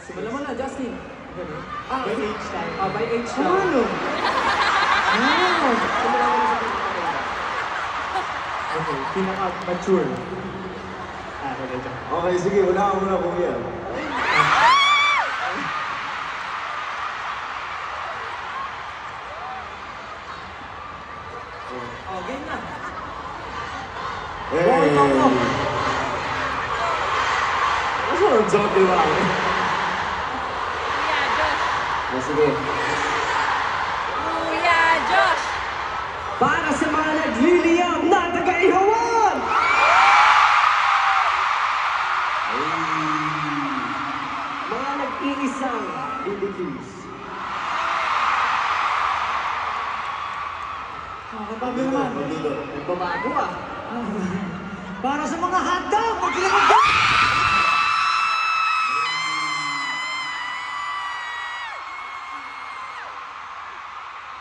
Simulan mo na, Justin. By age tayo. By age na. Ano? Wow! Simulan mo na sa pinaka-maganda. Okay, pinaka-mature. Okay. Okay, sige, wala ka muna, kuya. Game na. Hey! Ano ang joke, di ba? Sige. Kuya Josh! Para sa mga nagliliyam na taga-ihawan! Mga nag-iisang BBQs. Katabi naman. Nagbabago ah. Para sa mga hotdog, magkilimag ka!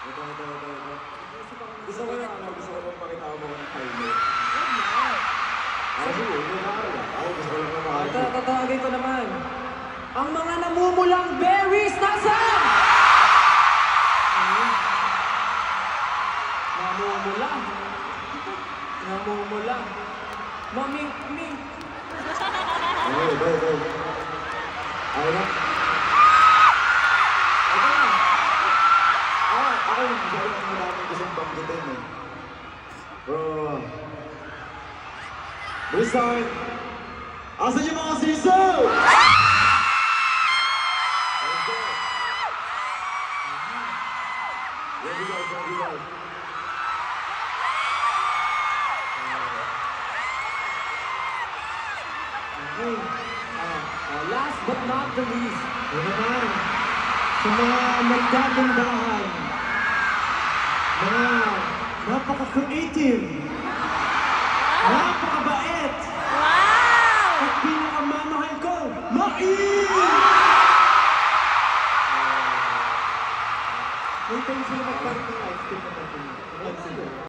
Ito. Gusto ko lang pakita mo ng timer. Sige, hindi na ako. Gusto ko lang na makakita. Tatawagin ko naman. Ang mga namumulang berries nasaan? Namumula. Maming-ming. Okay. Ayaw na? Ako yung masyadong ang madaming gustong banggitin eh. Bro. Listen! Asan yung mga sisaw? Here we go. Okay. Last but not the least. Ano naman? Sa mga nagdagandahan, mga napaka-creative, napakabait, Wow! at pinakamamahal ko, Mai! May tayo sila magkaroon ng ice cream na patuloy.